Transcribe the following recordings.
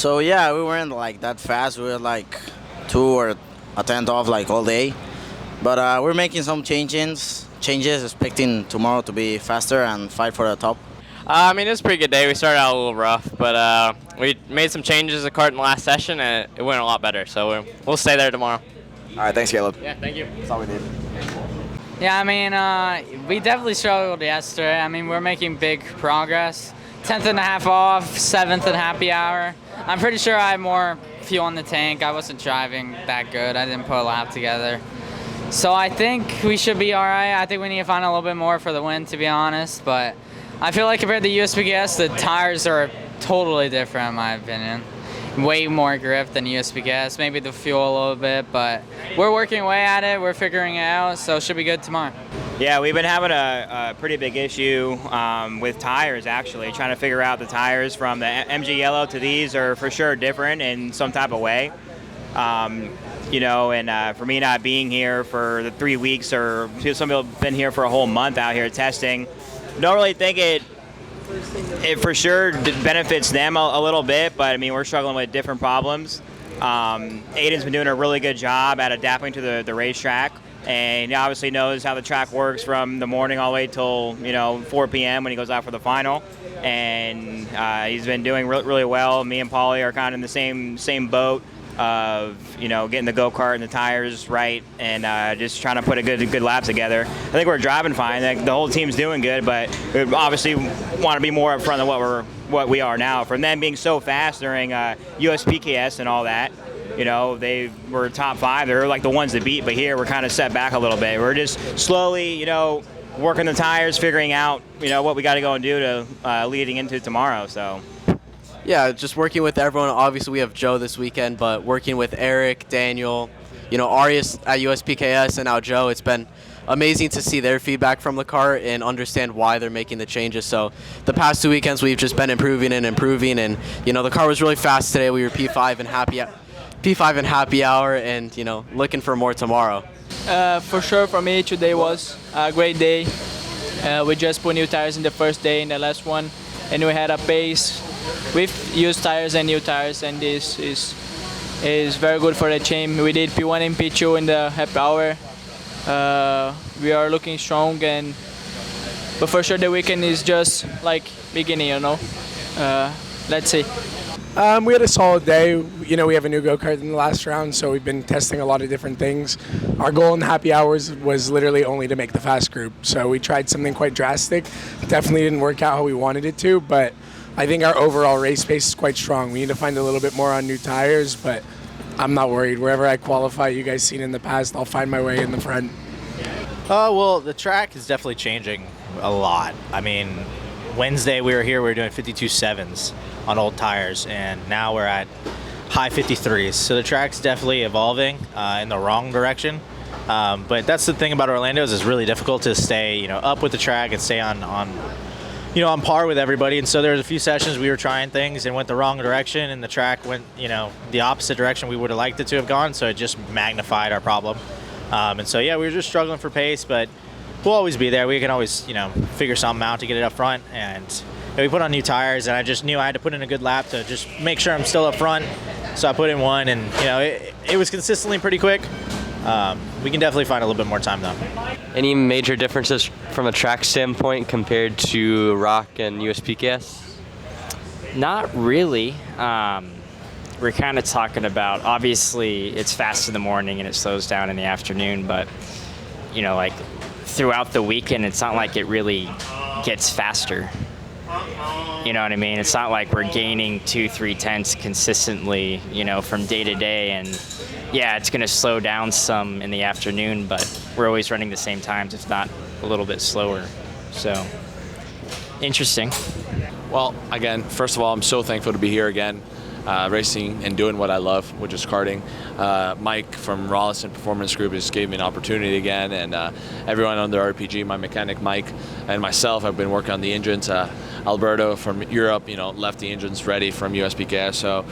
So yeah, we weren't like that fast. We were like 2 or 1/10 off like all day. But we're making some changes, expecting tomorrow to be faster and fight for the top. I mean, it was a pretty good day. We started out a little rough, but we made some changes at Kart in the last session, and it went a lot better. So we'll stay there tomorrow. All right, thanks, Caleb. Yeah, thank you. That's all we need. Yeah, I mean, we definitely struggled yesterday. I mean, we're making big progress. 10th and a half off, 7th and happy hour. I'm pretty sure I had more fuel in the tank. I wasn't driving that good. I didn't put a lap together. So I think we should be all right. I think we need to find a little bit more for the win, to be honest. But I feel like compared to USPKS, the tires are totally different, in my opinion. Way more grip than USPKS, maybe the fuel a little bit, but we're working away at it. We're figuring it out, so it should be good tomorrow. Yeah, we've been having a pretty big issue with tires, actually, trying to figure out the tires from the MG Yellow to these are for sure different in some type of way. You know, and for me not being here for the 3 weeks, or some people have been here for a whole month out here testing, don't really think it for sure benefits them a little bit, but I mean, we're struggling with different problems. Aiden's been doing a really good job at adapting to the racetrack, and he obviously knows how the track works from the morning all the way till 4 p.m. when he goes out for the final, and he's been doing really well. Me and Paulie are kind of in the same boat of getting the go-kart and the tires right, and just trying to put a good lap together. I think we're driving fine. The whole team's doing good, but we obviously want to be more upfront than what we are now. From them being so fast during USPKS and all that, they were top 5. They're like the ones to beat, but here we're kind of set back a little bit. We're just slowly, working the tires, figuring out, what we got to go and do to leading into tomorrow. So. Yeah, just working with everyone. Obviously, we have Joe this weekend, but working with Eric, Daniel, Arias at USPKS, and now Joe, it's been amazing to see their feedback from the kart and understand why they're making the changes. So the past 2 weekends, we've just been improving, and the car was really fast today. We were P5 and happy hour, and looking for more tomorrow. For sure, for me, today was a great day. We just put new tires in the first day, in the last one, and we had a pace. We've used tires and new tires, and this is very good for the team. We did P1 and P2 in the happy hour. We are looking strong, but for sure the weekend is just like beginning, Let's see. We had a solid day. We have a new go-kart in the last round, so we've been testing a lot of different things. Our goal in the happy hours was literally only to make the fast group, so we tried something quite drastic. Definitely didn't work out how we wanted it to, but I think our overall race pace is quite strong. We need to find a little bit more on new tires, but I'm not worried. Wherever I qualify, you guys seen in the past, I'll find my way in the front. Well, the track is definitely changing a lot. I mean, Wednesday we were doing 52.7s on old tires, and now we're at high 53s. So the track's definitely evolving in the wrong direction. But that's the thing about Orlando is it's really difficult to stay, up with the track and stay on par with everybody. And so there was a few sessions we were trying things and went the wrong direction, and the track went, the opposite direction we would have liked it to have gone. So it just magnified our problem. And so, yeah, we were just struggling for pace, but we'll always be there. We can always, figure something out to get it up front. And we put on new tires, and I just knew I had to put in a good lap to just make sure I'm still up front. So I put in one, and, it was consistently pretty quick. We can definitely find a little bit more time, though. Any major differences from a track standpoint compared to Rock and USPKS? Not really. We're kind of talking about, obviously, it's fast in the morning and it slows down in the afternoon, but, throughout the weekend, it's not like it really gets faster. You know what I mean? It's not like we're gaining 2-3 tenths consistently, from day to day. And yeah, it's going to slow down some in the afternoon, but we're always running the same times, if not a little bit slower. So, interesting. Well, again, first of all, I'm so thankful to be here again, racing and doing what I love, which is karting. Mike from Rollison Performance Group just gave me an opportunity again, and everyone on the RPG, my mechanic Mike and myself have been working on the engines. Alberto from Europe, left the engines ready from USPKS. So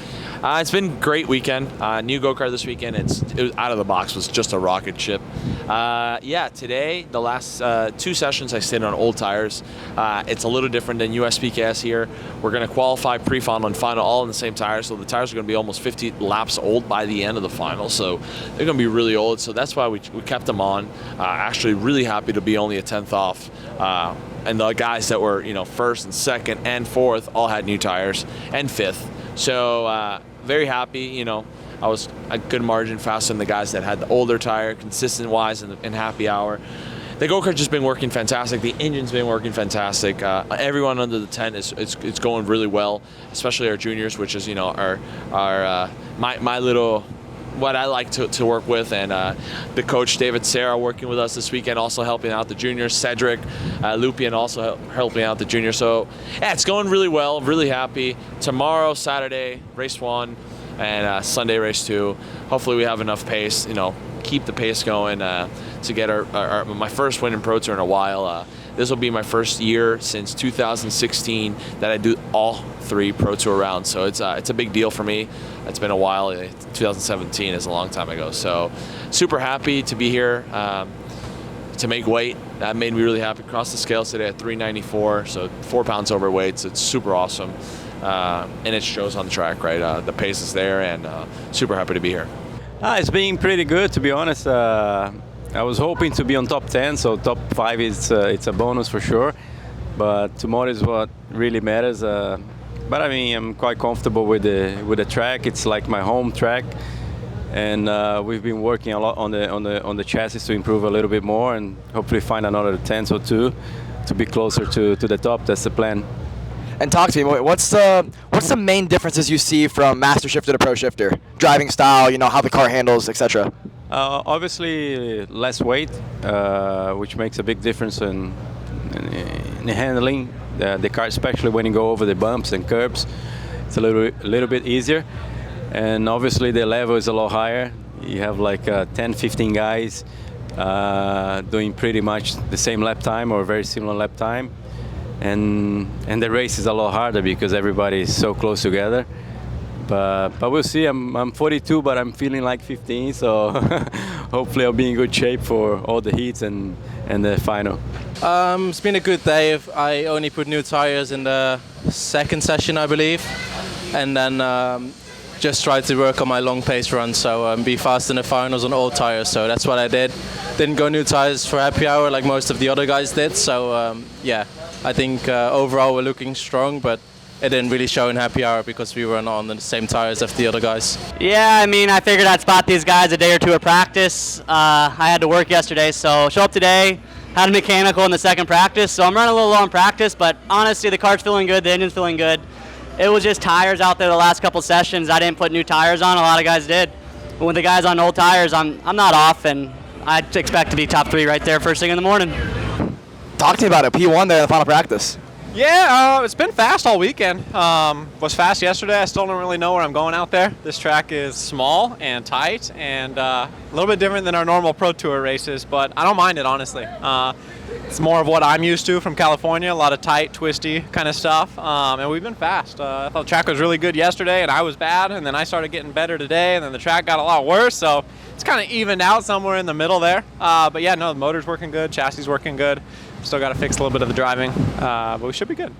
it's been a great weekend. New go-kart this weekend. It was out of the box, was just a rocket ship. Today, the last 2 sessions I stayed on old tires. It's a little different than USPKS here. We're going to qualify pre-final and final all on the same tires, so the tires are going to be almost 50 laps old by the end of the final, so they're going to be really old, so that's why we kept them on. Actually really happy to be only a 10th off. And the guys that were, first and second and fourth all had new tires, and fifth. So very happy, I was a good margin faster than the guys that had the older tire, consistent-wise in happy hour. The go-kart's just been working fantastic. The engine's been working fantastic. Everyone under the tent it's going really well, especially our juniors, which is my little what I like to work with, and the coach David Serra working with us this weekend, also helping out the juniors. Cedric Lupian also helping out the juniors. So yeah, it's going really well. Really happy. Tomorrow, Saturday, race 1, and Sunday, race 2. Hopefully we have enough pace. Keep the pace going to get my first win in Pro Tour in a while. This will be my first year since 2016 that I do all 3 Pro Tour rounds. So it's a big deal for me. It's been a while. 2017 is a long time ago. So super happy to be here to make weight. That made me really happy. Crossed the scales today at 394, so 4 pounds overweight. So it's super awesome. And it shows on the track, right? The pace is there, and super happy to be here. It's been pretty good, to be honest. I was hoping to be on top 10, so top 5 it's a bonus for sure. But tomorrow is what really matters. But I mean, I'm quite comfortable with the track. It's like my home track, and we've been working a lot on the chassis to improve a little bit more, and hopefully find another 10 or 2 to be closer to the top. That's the plan. And talk to me. What's the main differences you see from master shifter to pro shifter? Driving style, how the car handles, etc. Obviously, less weight, which makes a big difference in handling the car, especially when you go over the bumps and curbs. It's a little bit easier, and obviously the level is a lot higher. You have like 10, 15 guys doing pretty much the same lap time or very similar lap time. And the race is a lot harder because everybody is so close together. But we'll see. I'm 42, but I'm feeling like 15, so hopefully I'll be in good shape for all the heats and the final. It's been a good day. I only put new tires in the second session, I believe, and then just tried to work on my long pace run, so be fast in the finals on old tires. So that's what I did. Didn't go new tires for happy hour like most of the other guys did. So yeah. I think overall we're looking strong, but it didn't really show in happy hour because we were not on the same tires as the other guys. Yeah, I mean, I figured I'd spot these guys a day or 2 at practice. I had to work yesterday, so show up today, had a mechanical in the second practice, so I'm running a little low in practice, but honestly, the car's feeling good, the engine's feeling good. It was just tires out there the last couple sessions. I didn't put new tires on, a lot of guys did. But with the guys on old tires, I'm not off, and I'd expect to be top 3 right there first thing in the morning. Talk to me about it. P1 there in the final practice. Yeah, it's been fast all weekend. Was fast yesterday. I still don't really know where I'm going out there. This track is small and tight and a little bit different than our normal Pro Tour races, but I don't mind it, honestly. It's more of what I'm used to from California, a lot of tight, twisty kind of stuff, and we've been fast. I thought the track was really good yesterday, and I was bad, and then I started getting better today, and then the track got a lot worse, so it's kind of evened out somewhere in the middle there. But yeah, no, the motor's working good, chassis working good. Still got to fix a little bit of the driving, but we should be good.